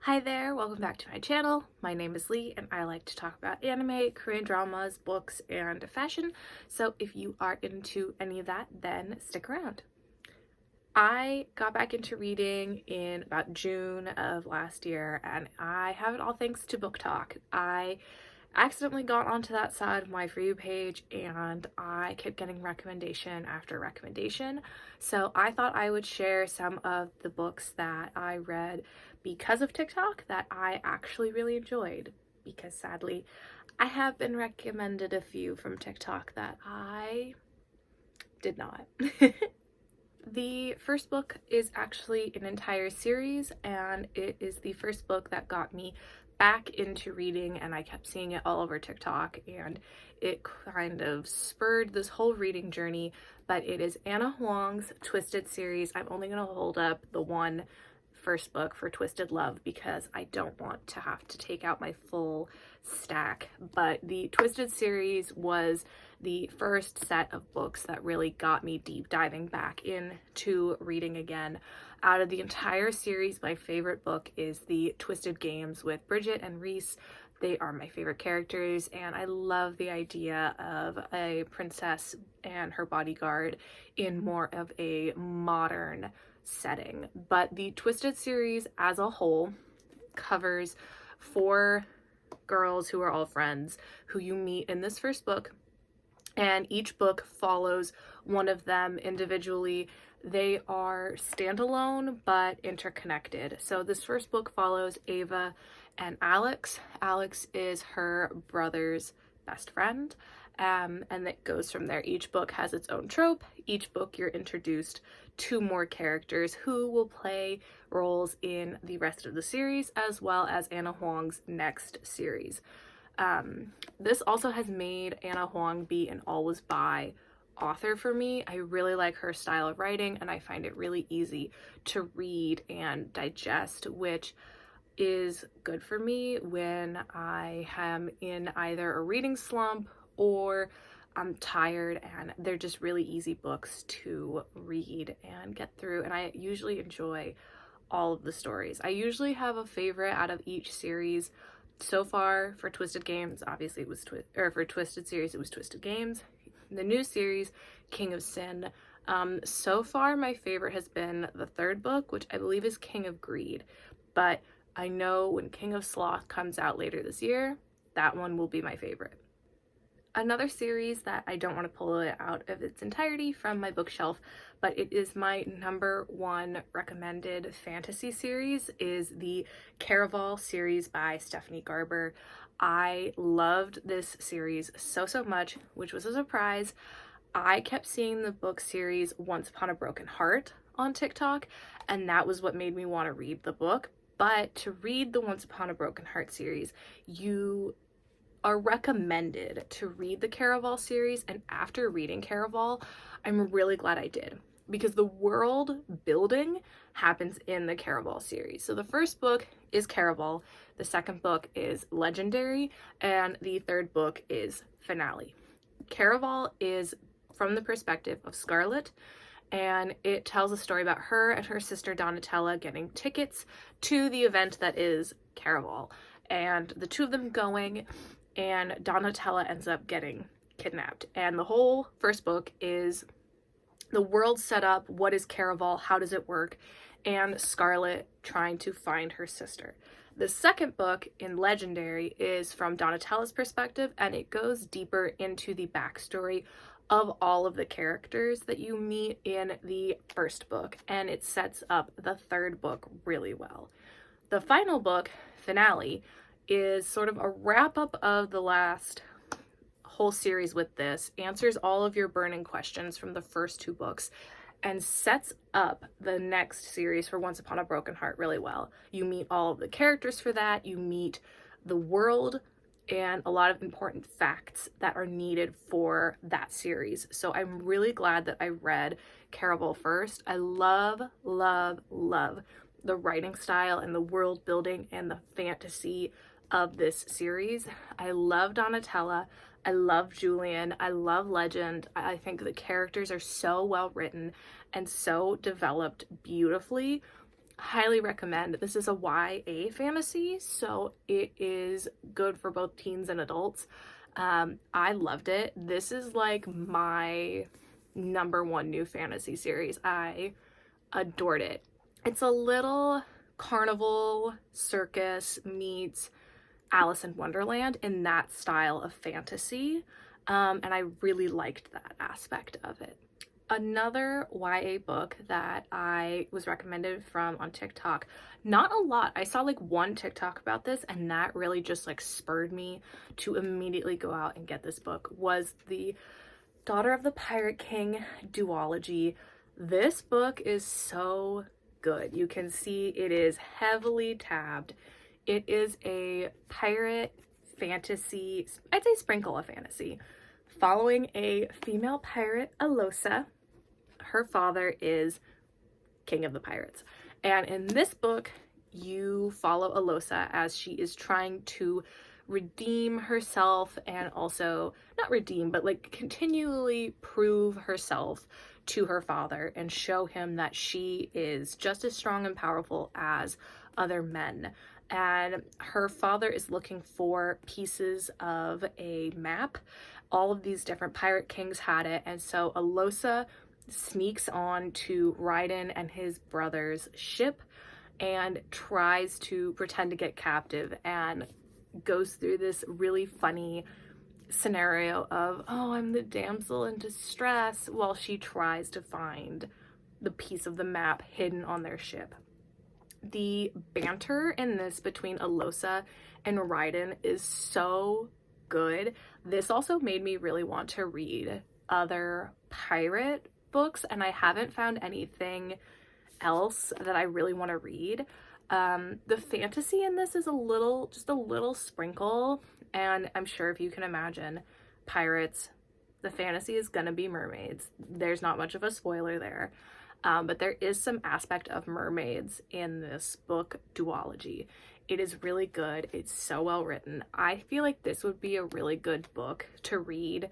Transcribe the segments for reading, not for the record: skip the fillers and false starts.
Hi there, welcome back to my channel. My name is Lee and I like to talk about anime, Korean dramas, books, and fashion. So if you are into any of that, then stick around. I got back into reading in about June of last year and I have it all thanks to booktok. I accidentally got onto that side of my For You page and I kept getting recommendation after recommendation. So I thought I would share some of the books that I read because of TikTok that I actually really enjoyed, because sadly I have been recommended a few from TikTok that I did not. The first book is actually an entire series, and it is the first book that got me back into reading, and I kept seeing it all over TikTok, and it kind of spurred this whole reading journey. But it is Anna Huang's Twisted series. I'm only going to hold up the one first book for Twisted Love because I don't want to have to take out my full stack. But the Twisted series was the first set of books that really got me deep diving back into reading again. Out of the entire series, my favorite book is the Twisted Games with Bridget and Reese. They are my favorite characters, and I love the idea of a princess and her bodyguard in more of a modern setting. But the Twisted series as a whole covers 4 girls who are all friends who you meet in this first book, and each book follows one of them individually. They are standalone but interconnected. So this first book follows Ava and Alex. Alex is her brother's best friend, and it goes from there. Each book has its own trope. Each book you're introduced to more characters who will play roles in the rest of the series, as well as Anna Huang's next series. This also has made Anna Huang be an always buy author for me. I really like her style of writing and I find it really easy to read and digest, which is good for me when I am in either a reading slump or I'm tired, and they're just really easy books to read and get through, and I usually enjoy all of the stories. I usually have a favorite out of each series. So far for Twisted Games, obviously it was for Twisted series it was Twisted Games. The new series, King of Sin, so far my favorite has been the third book, which I believe is King of Greed, but I know when King of Sloth comes out later this year, that one will be my favorite. Another series that I don't want to pull it out of its entirety from my bookshelf, but it is my #1 recommended fantasy series, is the Caraval series by Stephanie Garber. I loved this series so much, which was a surprise. I kept seeing the book series Once Upon a Broken Heart on TikTok, and that was what made me want to read the book. But to read the Once Upon a Broken Heart series, you are recommended to read the Caraval series, and after reading Caraval, I'm really glad I did, because the world building happens in the Caraval series. So the first book is Caraval, the second book is Legendary, and the third book is Finale. Caraval is from the perspective of Scarlet, and it tells a story about her and her sister Donatella getting tickets to the event that is Caraval, and the two of them going, and Donatella ends up getting kidnapped. And the whole first book is the world set up, what is Caraval, how does it work, and Scarlet trying to find her sister. The second book in Legendary is from Donatella's perspective, and it goes deeper into the backstory of all of the characters that you meet in the first book, and it sets up the third book really well. The final book, Finale, is sort of a wrap-up of the last whole series with this, answers all of your burning questions from the first 2 books, and sets up the next series for Once Upon a Broken Heart really well. You meet all of the characters for that, you meet the world, and a lot of important facts that are needed for that series. So I'm really glad that I read Caraval first. I love the writing style and the world building and the fantasy of this series. I love Donatella, I love Julian, I love Legend. I think the characters are so well written and so developed beautifully. Highly recommend. This is a YA fantasy, so it is good for both teens and adults. I loved it. This is like my #1 new fantasy series. I adored it. It's a little carnival circus meets Alice in Wonderland in that style of fantasy, and I really liked that aspect of it. Another YA book that I was recommended from on TikTok, not a lot. I saw like one TikTok about this, and that really just like spurred me to immediately go out and get this book, was the Daughter of the Pirate King duology. This book is so good. You can see it is heavily tabbed. It is a pirate fantasy, I'd say sprinkle of fantasy, following a female pirate, Alosa. Her father is King of the Pirates. And in this book, you follow Alosa as she is trying to redeem herself, and also, not redeem, but like continually prove herself to her father and show him that she is just as strong and powerful as other men. And her father is looking for pieces of a map. All of these different pirate kings had it, and so Alosa sneaks on to Raiden and his brother's ship and tries to pretend to get captive, and goes through this really funny scenario of, oh, I'm the damsel in distress, while she tries to find the piece of the map hidden on their ship. The banter in this between Alosa and Raiden is so good. This also made me really want to read other pirate books, and I haven't found anything else that I really want to read. The fantasy in this is just a little sprinkle, and I'm sure if you can imagine pirates, the fantasy is gonna be mermaids. There's not much of a spoiler there, but there is some aspect of mermaids in this book duology. It is really good. It's so well written. I feel like this would be a really good book to read.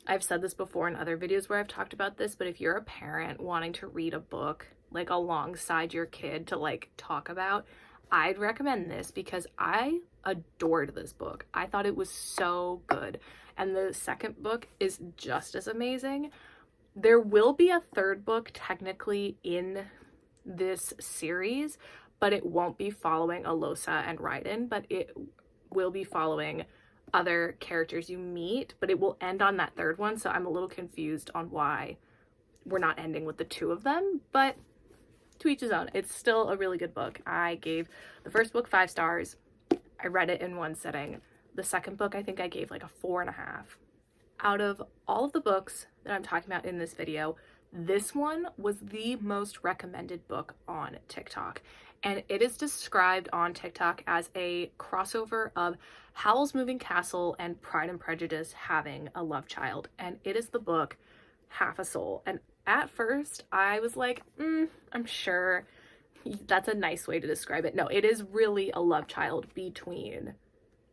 I've said this before in other videos where I've talked about this, but if you're a parent wanting to read a book like alongside your kid to like talk about, I'd recommend this because I adored this book. I thought it was so good. And the second book is just as amazing. There will be a third book technically in this series, but it won't be following Alosa and Raiden, but it will be following other characters you meet, but it will end on that third one, so I'm a little confused on why we're not ending with the two of them, but to each his own. It's still a really good book. I gave the first book 5 stars. I read it in one sitting. The second book, I think I gave like a 4.5. Out of all of the books that I'm talking about in this video, this one was the most recommended book on TikTok, and it is described on TikTok as a crossover of Howl's Moving Castle and Pride and Prejudice having a love child, and it is the book Half a Soul. And at first I was like, I'm sure that's a nice way to describe it. No, it is really a love child between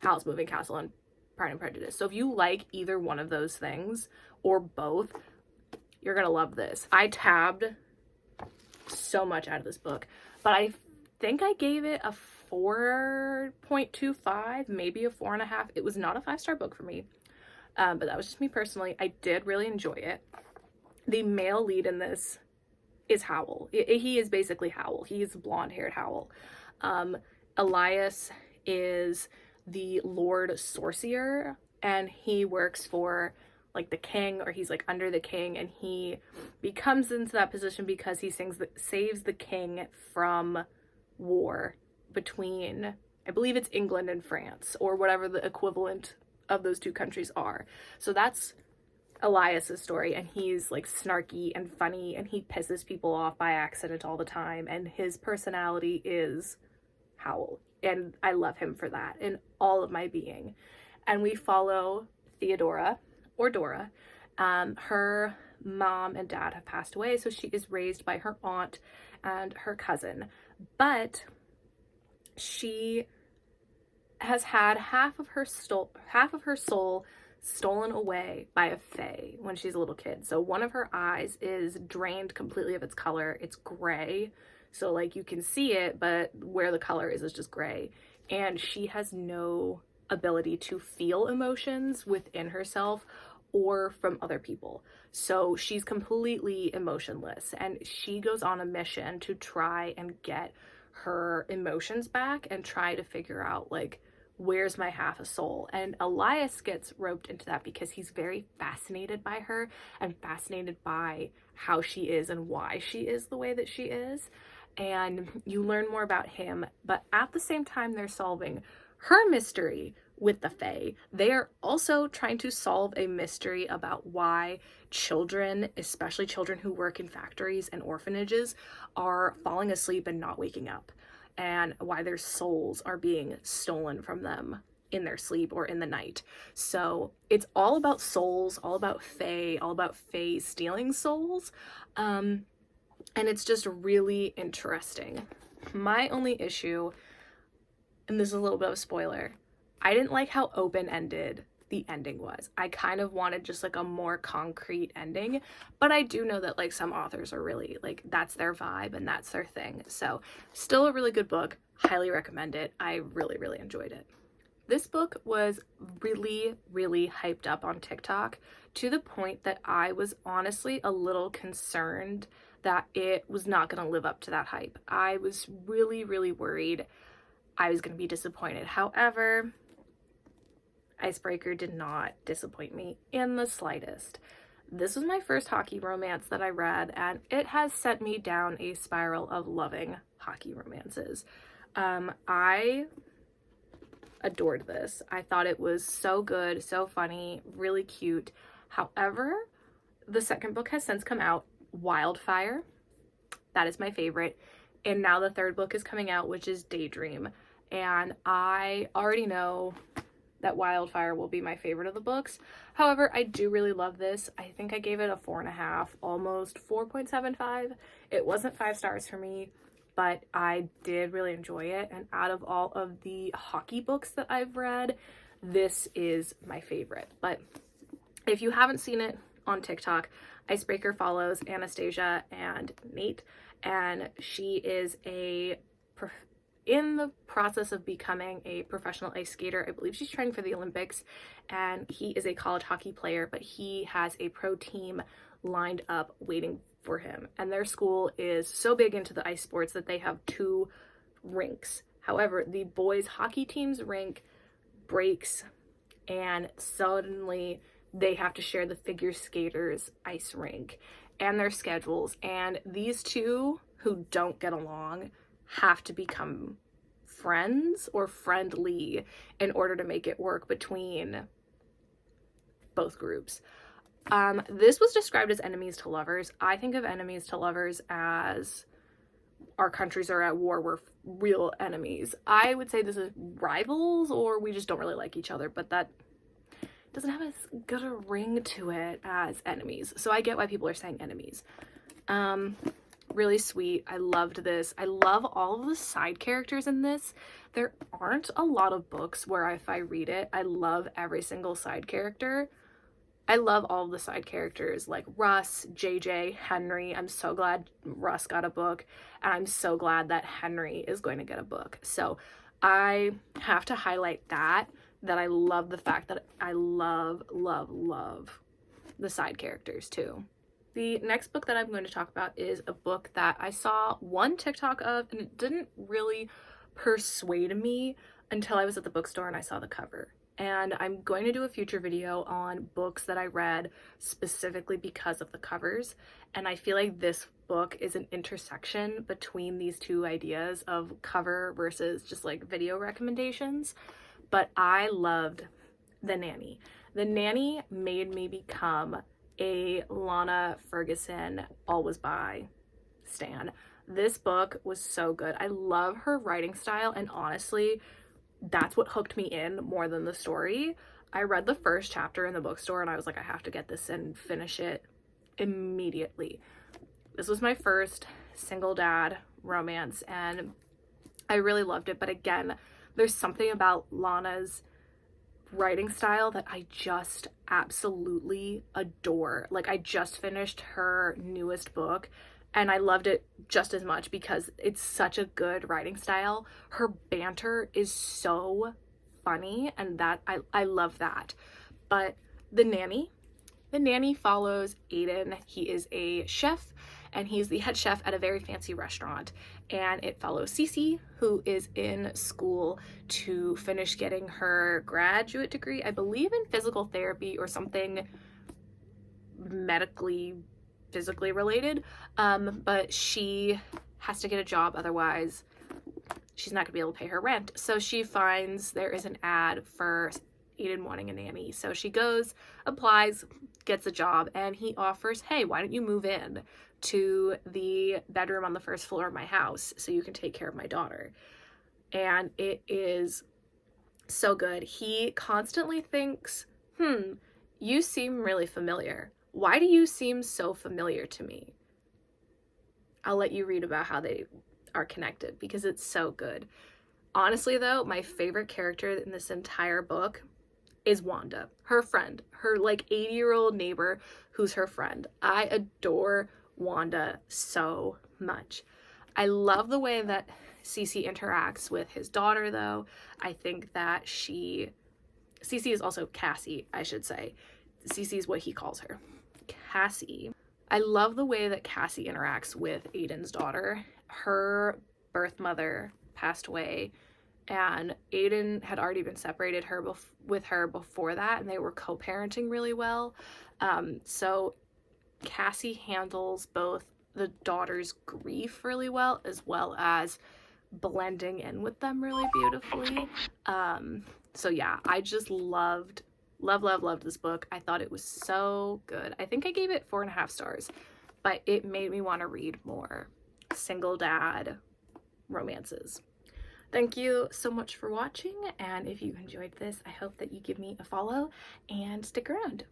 Howl's Moving Castle and Pride and Prejudice. So if you like either one of those things or both, you're gonna love this. I tabbed so much out of this book, but I think I gave it a 4.25, maybe a 4.5. It was not a 5-star book for me, but that was just me personally. I did really enjoy it. The male lead in this is Howl. He is basically Howl. He's blonde-haired Howl. Elias is the Lord Sorcerer, and he works for like the king, or he's like under the king, and he becomes into that position because he saves the king from war between, I believe it's England and France, or whatever the equivalent of those two countries are. So that's Elias's story, and he's like snarky and funny, and he pisses people off by accident all the time, and his personality is Howl, and I love him for that in all of my being. And we follow Theodora, or Dora. Her mom and dad have passed away, so she is raised by her aunt and her cousin, but she has had half of her soul stolen away by a fae when she's a little kid. So one of her eyes is drained completely of its color. It's gray, So like you can see it, but where the color is just gray. And she has no ability to feel emotions within herself or from other people. So she's completely emotionless, and she goes on a mission to try and get her emotions back and try to figure out like, where's my half a soul? And Elias gets roped into that because he's very fascinated by her and fascinated by how she is and why she is the way that she is. And you learn more about him, but at the same time they're solving her mystery with the Fae. They are also trying to solve a mystery about why children, especially children who work in factories and orphanages, are falling asleep and not waking up, and why their souls are being stolen from them in their sleep or in the night. So it's all about souls, all about Fae, all about Fae stealing souls. And it's just really interesting. My only issue, and this is a little bit of a spoiler, I didn't like how open-ended the ending was. I kind of wanted just like a more concrete ending, but I do know that like some authors are really like, that's their vibe and that's their thing. So still a really good book. Highly recommend it. I really, really enjoyed it. This book was really, really hyped up on TikTok to the point that I was honestly a little concerned that it was not going to live up to that hype. I was really, really worried I was going to be disappointed. However, Icebreaker did not disappoint me in the slightest. This was my first hockey romance that I read, and it has sent me down a spiral of loving hockey romances. I adored this. I thought it was so good, so funny, really cute. However, the second book has since come out, Wildfire. That is my favorite. And now the third book is coming out, which is Daydream. And I already know that Wildfire will be my favorite of the books. However, I do really love this. I think I gave it a 4.5, almost 4.75. It wasn't 5 stars for me, but I did really enjoy it. And out of all of the hockey books that I've read, this is my favorite. But if you haven't seen it on TikTok, Icebreaker follows Anastasia and Nate, and she is in the process of becoming a professional ice skater. I believe she's training for the Olympics, and he is a college hockey player, but he has a pro team lined up waiting for him. And their school is so big into the ice sports that they have 2 rinks. However, the boys hockey team's rink breaks, and suddenly they have to share the figure skaters' ice rink and their schedules. And these two who don't get along have to become friends or friendly in order to make it work between both groups. This was described as enemies to lovers. I think of enemies to lovers as our countries are at war, we're real enemies. I would say this is rivals, or we just don't really like each other, but that doesn't have as good a ring to it as enemies. So I get why people are saying enemies. Really sweet. I loved this. I love all of the side characters in this. There aren't a lot of books where if I read it, I love every single side character. I love all of the side characters like Russ, JJ, Henry. I'm so glad Russ got a book, and I'm so glad that Henry is going to get a book. So I have to highlight that I love the fact that I love the side characters too. The next book that I'm going to talk about is a book that I saw one TikTok of, and it didn't really persuade me until I was at the bookstore and I saw the cover. And I'm going to do a future video on books that I read specifically because of the covers. And I feel like this book is an intersection between these two ideas of cover versus just like video recommendations. But I loved The Nanny. The Nanny made me become a Lana Ferguson Always Buy stan. This book was so good. I love her writing style, and honestly, that's what hooked me in more than the story. I read the first chapter in the bookstore and I was like, I have to get this and finish it immediately. This was my first single dad romance and I really loved it. But again, there's something about Lana's writing style that I just absolutely adore. Like, I just finished her newest book and I loved it just as much because it's such a good writing style. Her banter is so funny, and that I love that. But the nanny follows Aiden. He is a chef, and he's the head chef at a very fancy restaurant. And it follows Cece, who is in school to finish getting her graduate degree, I believe in physical therapy or something medically, physically related. But she has to get a job, otherwise she's not gonna be able to pay her rent. So she finds there is an ad for Aiden wanting a nanny. So she goes, applies, gets a job, and he offers, hey, why don't you move in to the bedroom on the first floor of my house so you can take care of my daughter? And it is so good. He constantly thinks, you seem really familiar. Why do you seem so familiar to me? I'll let you read about how they are connected because it's so good. Honestly, though, my favorite character in this entire book is Wanda, her friend, her like 80-year-old neighbor who's her friend. I adore Wanda so much. I love the way that Cece interacts with his daughter, though. I think that Cece is also Cassie, I should say. Cece is what he calls her. Cassie. I love the way that Cassie interacts with Aiden's daughter. Her birth mother passed away, and Aiden had already been separated with her before that, and they were co-parenting really well. So Cassie handles both the daughter's grief really well, as well as blending in with them really beautifully. So yeah, I just loved this book. I thought it was so good. I think I gave it 4.5 stars, but it made me want to read more single dad romances. Thank you so much for watching, and if you enjoyed this, I hope that you give me a follow and stick around.